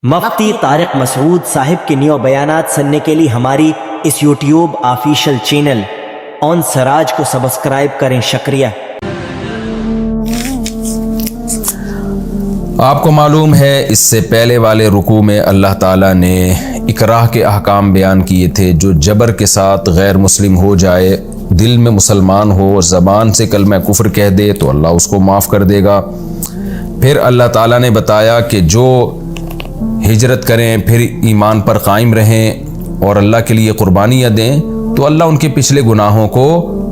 مفتی طارق مسعود صاحب کے نیو بیانات سننے کے لیے ہماری اس یوٹیوب آفیشیل چینل آن سراج کو سبسکرائب کریں. شکریہ. آپ کو معلوم ہے اس سے پہلے والے رکوع میں اللہ تعالیٰ نے اکراہ کے احکام بیان کیے تھے. جو جبر کے ساتھ غیر مسلم ہو جائے، دل میں مسلمان ہو اور زبان سے کلمہ کفر کہہ دے تو اللہ اس کو معاف کر دے گا. پھر اللہ تعالیٰ نے بتایا کہ جو ہجرت کریں، پھر ایمان پر قائم رہیں اور اللہ کے لیے قربانیاں دیں تو اللہ ان کے پچھلے گناہوں کو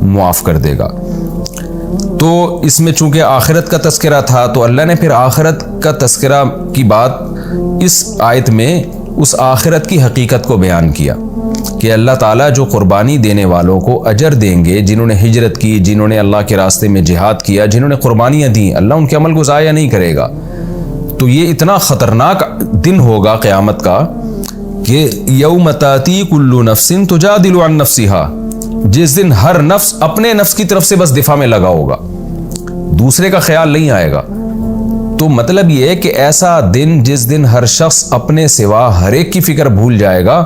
معاف کر دے گا. تو اس میں چونکہ آخرت کا تذکرہ تھا تو اللہ نے پھر آخرت کا تذکرہ کی بات اس آیت میں اس آخرت کی حقیقت کو بیان کیا کہ اللہ تعالیٰ جو قربانی دینے والوں کو اجر دیں گے، جنہوں نے ہجرت کی، جنہوں نے اللہ کے راستے میں جہاد کیا، جنہوں نے قربانیاں دیں، اللہ ان کے عمل کو ضائع نہیں کرے گا. تو یہ اتنا خطرناک دن ہوگا قیامت کا کہ یوم تاتی کل نفس تجادل عن نفسها، جس دن ہر نفس اپنے نفس کی طرف سے بس دفاع میں لگا ہوگا، دوسرے کا خیال نہیں آئے گا. تو مطلب یہ ہے کہ ایسا دن جس دن ہر شخص اپنے سوا ہر ایک کی فکر بھول جائے گا،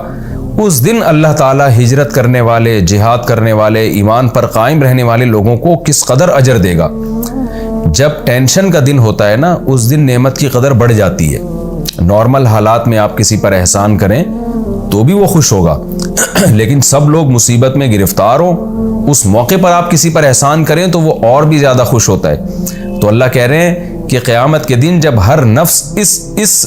اس دن اللہ تعالیٰ ہجرت کرنے والے، جہاد کرنے والے، ایمان پر قائم رہنے والے لوگوں کو کس قدر اجر دے گا. جب ٹینشن کا دن ہوتا ہے نا، اس دن نعمت کی قدر بڑھ جاتی ہے. نارمل حالات میں آپ کسی پر احسان کریں تو بھی وہ خوش ہوگا، لیکن سب لوگ مصیبت میں گرفتار ہوں، اس موقع پر آپ کسی پر احسان کریں تو وہ اور بھی زیادہ خوش ہوتا ہے. تو اللہ کہہ رہے ہیں کہ قیامت کے دن جب ہر نفس اس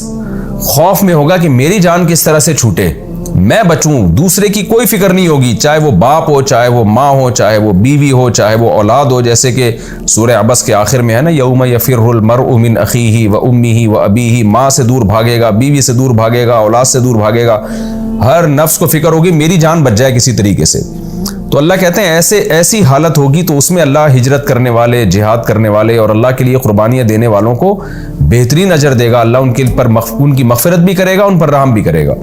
خوف میں ہوگا کہ میری جان کس طرح سے چھوٹے، میں بچوں، دوسرے کی کوئی فکر نہیں ہوگی، چاہے وہ باپ ہو، چاہے وہ ماں ہو، چاہے وہ بیوی ہو، چاہے وہ اولاد ہو. جیسے کہ سورہ عبس کے آخر میں ہے نا، یوم یفر المرء من اخیہ و امہ و ابیہ، ماں سے دور بھاگے گا، بیوی سے دور بھاگے گا، اولاد سے دور بھاگے گا. ہر نفس کو فکر ہوگی میری جان بچ جائے کسی طریقے سے. تو اللہ کہتے ہیں ایسی حالت ہوگی تو اس میں اللہ ہجرت کرنے والے، جہاد کرنے والے اور اللہ کے لیے قربانیاں دینے والوں کو بہترین اجر دے گا. اللہ ان کی مغفرت بھی کرے گا، ان پر رحم بھی کرے گا.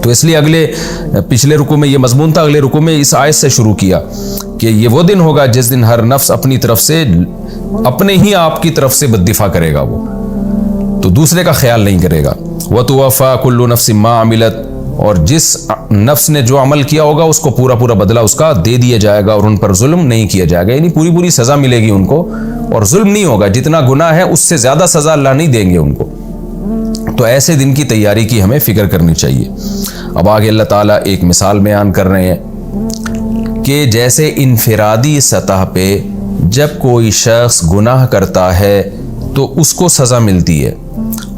تو اس لیے پچھلے رکوع میں یہ مضمون تھا، اگلے رکوع میں اس آیت سے شروع کیا کہ یہ وہ دن ہوگا جس دن ہر نفس اپنی طرف سے، اپنے ہی آپ کی طرف سے بددفاع کرے گا، وہ تو دوسرے کا خیال نہیں کرے گا. وَتُوَفَّى كُلُّ نَفْسٍ مَّا عَمِلَتْ، اور جس نفس نے جو عمل کیا ہوگا اس کو پورا بدلہ اس کا دے دیا جائے گا اور ان پر ظلم نہیں کیا جائے گا. یعنی پوری سزا ملے گی ان کو اور ظلم نہیں ہوگا. جتنا گناہ ہے اس سے زیادہ سزا اللہ نہیں دیں گے ان کو. تو ایسے دن کی تیاری کی ہمیں فکر کرنی چاہیے. اب آگے اللہ تعالیٰ ایک مثال بیان کر رہے ہیں کہ جیسے انفرادی سطح پہ جب کوئی شخص گناہ کرتا ہے تو اس کو سزا ملتی ہے،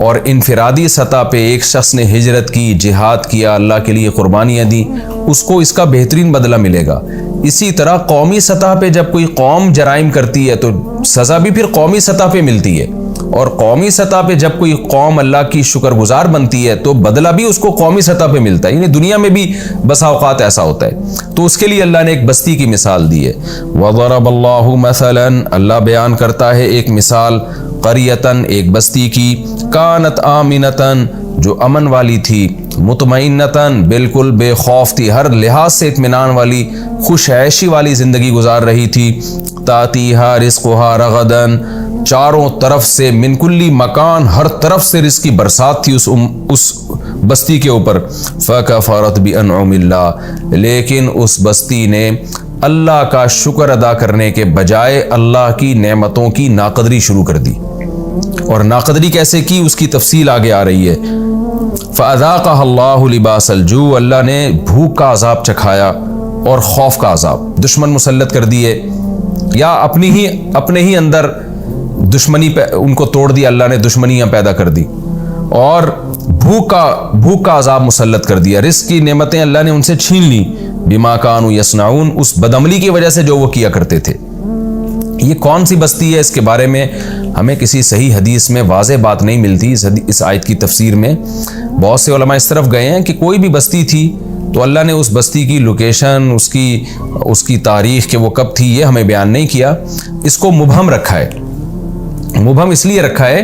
اور انفرادی سطح پہ ایک شخص نے ہجرت کی، جہاد کیا، اللہ کے لیے قربانیاں دی، اس کو اس کا بہترین بدلہ ملے گا. اسی طرح قومی سطح پہ جب کوئی قوم جرائم کرتی ہے تو سزا بھی پھر قومی سطح پہ ملتی ہے، اور قومی سطح پہ جب کوئی قوم اللہ کی شکر گزار بنتی ہے تو بدلہ بھی اس کو قومی سطح پہ ملتا ہے. یعنی دنیا میں بھی بسا اوقات ایسا ہوتا ہے. تو اس کے لیے اللہ نے ایک بستی کی مثال دی ہے. وَضَرَبَ اللَّهُ مَثَلًا، اللہ بیان کرتا ہے ایک مثال، قَرْيَةً، ایک بستی کی، كَانَتْ آمِنَةً، جو امن والی تھی، مطمئنتاً، بالکل بے خوف تھی، ہر لحاظ سے اطمینان والی، خوش عیشی والی زندگی گزار رہی تھی. تَأْتِيهَا رِزْقُهَا رَغَدًا، چاروں طرف سے، من کلی مکان، ہر طرف سے رزق کی برسات تھی اس بستی کے اوپر. فَكَفَرَتْ بِأَنْعُمِ اللَّهِ، لیکن اس بستی نے اللہ کا شکر ادا کرنے کے بجائے اللہ کی نعمتوں کی ناقدری شروع کر دی. اور ناقدری کیسے کی اس کی تفصیل آگے آ رہی ہے. فَأَذَاقَهَا اللَّهُ لِبَاسَ الْجُوعِ، اللہ نے بھوک کا عذاب چکھایا اور خوف کا عذاب، دشمن مسلط کر دیے، یا اپنے ہی اندر دشمنی ان کو توڑ دیا، اللہ نے دشمنیاں پیدا کر دی، اور بھوک کا عذاب مسلط کر دیا. رزق کی نعمتیں اللہ نے ان سے چھین لی، بما کانوا یصنعون، اس بدعملی کی وجہ سے جو وہ کیا کرتے تھے. یہ کون سی بستی ہے، اس کے بارے میں ہمیں کسی صحیح حدیث میں واضح بات نہیں ملتی. اس آیت کی تفسیر میں بہت سے علماء اس طرف گئے ہیں کہ کوئی بھی بستی تھی تو اللہ نے اس بستی کی لوکیشن، اس کی تاریخ کہ وہ کب تھی، یہ ہمیں بیان نہیں کیا. اس کو مبہم رکھا ہے. مبہم اس لیے رکھا ہے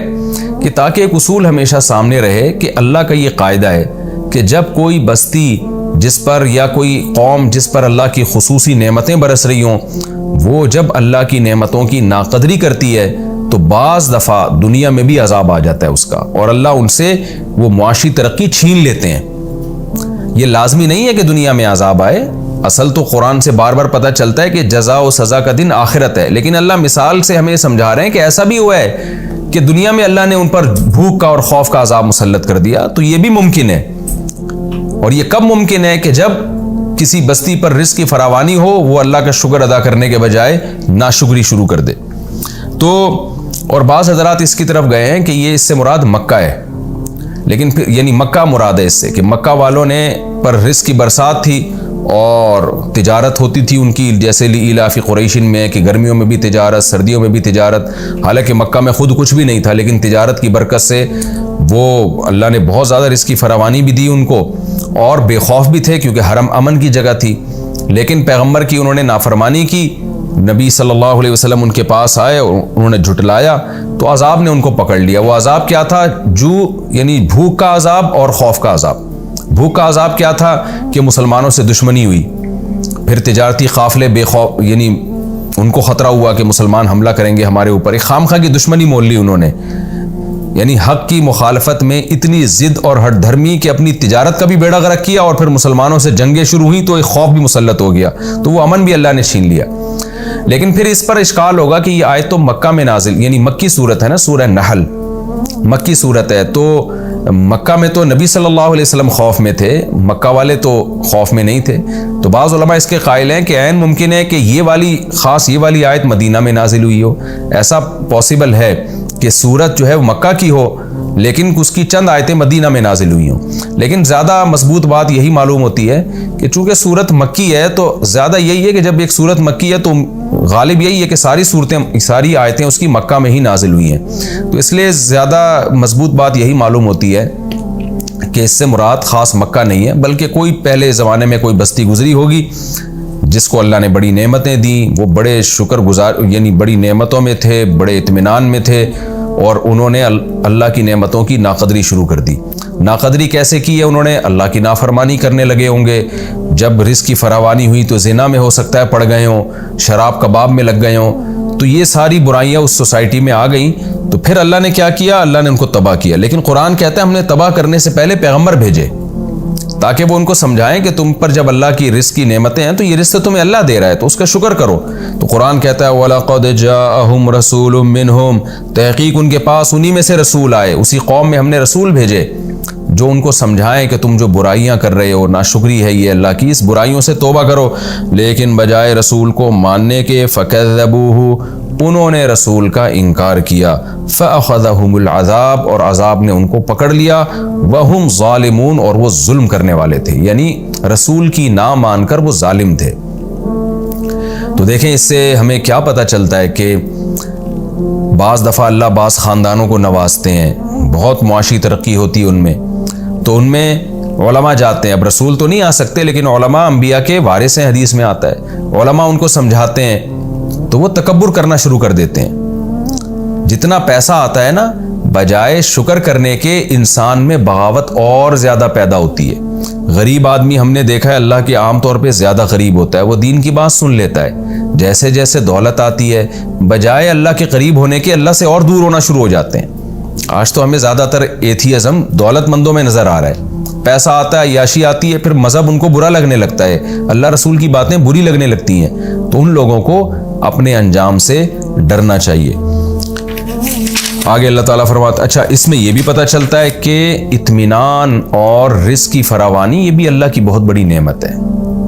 کہ تاکہ ایک اصول ہمیشہ سامنے رہے کہ اللہ کا یہ قاعدہ ہے کہ جب کوئی بستی جس پر، یا کوئی قوم جس پر اللہ کی خصوصی نعمتیں برس رہی ہوں، وہ جب اللہ کی نعمتوں کی ناقدری کرتی ہے تو بعض دفعہ دنیا میں بھی عذاب آ جاتا ہے اس کا، اور اللہ ان سے وہ معاشی ترقی چھین لیتے ہیں۔ یہ لازمی نہیں ہے کہ دنیا میں عذاب آئے، اصل تو قرآن سے بار بار پتہ چلتا ہے کہ جزا و سزا کا دن آخرت ہے، لیکن اللہ مثال سے ہمیں سمجھا رہے ہیں کہ ایسا بھی ہوا ہے کہ دنیا میں اللہ نے ان پر بھوک کا اور خوف کا عذاب مسلط کر دیا، تو یہ بھی ممکن ہے۔ اور یہ کب ممکن ہے؟ کہ جب کسی بستی پر رزق کی فراوانی ہو، وہ اللہ کا شکر ادا کرنے کے بجائے ناشکری شروع کر دے۔ تو اور بعض حضرات اس کی طرف گئے ہیں کہ یہ اس سے مراد مکہ ہے، لیکن پھر یعنی مکہ مراد ہے اس سے، کہ مکہ والوں نے پر رزق کی برسات تھی اور تجارت ہوتی تھی ان کی، جیسے لإیلاف قریشن میں کہ گرمیوں میں بھی تجارت، سردیوں میں بھی تجارت، حالانکہ مکہ میں خود کچھ بھی نہیں تھا، لیکن تجارت کی برکت سے وہ اللہ نے بہت زیادہ رزق کی فراوانی بھی دی ان کو، اور بے خوف بھی تھے کیونکہ حرم امن کی جگہ تھی۔ لیکن پیغمبر کی انہوں نے نافرمانی کی، نبی صلی اللہ علیہ وسلم ان کے پاس آئے اور انہوں نے جھٹلایا، تو عذاب نے ان کو پکڑ لیا۔ وہ عذاب کیا تھا؟ یعنی بھوک کا عذاب اور خوف کا عذاب۔ بھوک کا عذاب کیا تھا؟ کہ مسلمانوں سے دشمنی ہوئی، پھر تجارتی قافلے بے خوف، یعنی ان کو خطرہ ہوا کہ مسلمان حملہ کریں گے ہمارے اوپر، ایک خامخواہ کی دشمنی مول لی انہوں نے، یعنی حق کی مخالفت میں اتنی ضد اور ہٹ دھرمی کہ اپنی تجارت کا بھی بیڑا غرق کیا، اور پھر مسلمانوں سے جنگیں شروع ہوئیں تو ایک خوف بھی مسلط ہو گیا، تو وہ امن بھی اللہ نے چھین لیا۔ لیکن پھر اس پر اشکال ہوگا کہ یہ آیت تو مکہ میں نازل، یعنی مکی صورت ہے نا، سورہ نحل مکی صورت ہے، تو مکہ میں تو نبی صلی اللہ علیہ وسلم خوف میں تھے، مکہ والے تو خوف میں نہیں تھے۔ تو بعض علماء اس کے قائل ہیں کہ عین ممکن ہے کہ یہ والی آیت مدینہ میں نازل ہوئی ہو، ایسا پاسبل ہے کہ سورت جو ہے وہ مکہ کی ہو لیکن اس کی چند آیتیں مدینہ میں نازل ہوئی ہوں۔ لیکن زیادہ مضبوط بات یہی معلوم ہوتی ہے کہ چونکہ سورت مکی ہے تو زیادہ یہی ہے کہ جب ایک سورت مکی ہے تو غالب یہی ہے کہ ساری آیتیں اس کی مکہ میں ہی نازل ہوئی ہیں، تو اس لیے زیادہ مضبوط بات یہی معلوم ہوتی ہے کہ اس سے مراد خاص مکہ نہیں ہے، بلکہ کوئی پہلے زمانے میں کوئی بستی گزری ہوگی جس کو اللہ نے بڑی نعمتیں دیں، وہ بڑے شکر گزار، یعنی بڑی نعمتوں میں تھے، بڑے اطمینان میں تھے، اور انہوں نے اللہ کی نعمتوں کی ناقدری شروع کر دی۔ ناقدری کیسے کی ہے انہوں نے؟ اللہ کی نافرمانی کرنے لگے ہوں گے، جب رزق کی فراوانی ہوئی تو زنا میں ہو سکتا ہے پڑ گئے ہوں، شراب کباب میں لگ گئے ہوں، تو یہ ساری برائیاں اس سوسائٹی میں آ گئیں، تو پھر اللہ نے کیا کیا؟ اللہ نے ان کو تباہ کیا۔ لیکن قرآن کہتا ہے ہم نے تباہ کرنے سے پہلے پیغمبر بھیجے تاکہ وہ ان کو سمجھائیں کہ تم پر جب اللہ کی رزق کی نعمتیں ہیں تو یہ رزق تمہیں اللہ دے رہا ہے تو اس کا شکر کرو۔ تو قرآن کہتا ہے وَلَقَدْ جَاءَهُمْ رَسُولٌ مِّنْهُمْ، تحقیق ان کے پاس انہی میں سے رسول آئے، اسی قوم میں ہم نے رسول بھیجے جو ان کو سمجھائیں کہ تم جو برائیاں کر رہے ہو، ناشکری ہے یہ اللہ کی، اس برائیوں سے توبہ کرو، لیکن بجائے رسول کو ماننے کے فَكَذَّبُوهُ، انہوں نے رسول کا انکار کیا، فَأَخَذَهُمُ الْعَذَابُ، اور عذاب نے ان کو پکڑ لیا، وَهُمْ ظَالِمُونَ، اور وہ ظلم کرنے والے تھے، یعنی رسول کی نہ مان کر وہ ظالم تھے۔ تو دیکھیں اس سے ہمیں کیا پتہ چلتا ہے کہ بعض دفعہ اللہ بعض خاندانوں کو نوازتے ہیں، بہت معاشی ترقی ہوتی ہے ان میں، تو ان میں علماء جاتے ہیں، اب رسول تو نہیں آ سکتے لیکن علماء انبیاء کے وارث ہیں، حدیث میں آتا ہے، علماء ان کو سمجھاتے ہیں تو وہ تکبر کرنا شروع کر دیتے ہیں۔ جتنا پیسہ آتا ہے نا، بجائے شکر کرنے کے انسان میں بغاوت اور زیادہ پیدا ہوتی ہے۔ غریب آدمی ہم نے دیکھا ہے اللہ کے عام طور پہ زیادہ غریب ہوتا ہے، وہ دین کی بات سن لیتا ہے، جیسے جیسے دولت آتی ہے بجائے اللہ کے قریب ہونے کے اللہ سے اور دور ہونا شروع ہو جاتے ہیں۔ آج تو ہمیں زیادہ تر ایتھیزم دولت مندوں میں نظر آ رہا ہے، پیسہ آتا ہے، عیاشی آتی ہے، پھر مذہب ان کو برا لگنے لگتا ہے، اللہ رسول کی باتیں بری لگنے لگتی ہیں، تو ان لوگوں کو اپنے انجام سے ڈرنا چاہیے۔ آگے اللہ تعالیٰ فرماتا، اچھا اس میں یہ بھی پتہ چلتا ہے کہ اطمینان اور رزق کی فراوانی یہ بھی اللہ کی بہت بڑی نعمت ہے۔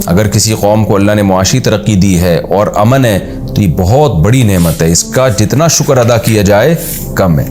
اگر کسی قوم کو اللہ نے معاشی ترقی دی ہے اور امن ہے تو یہ بہت بڑی نعمت ہے، اس کا جتنا شکر ادا کیا جائے کم ہے۔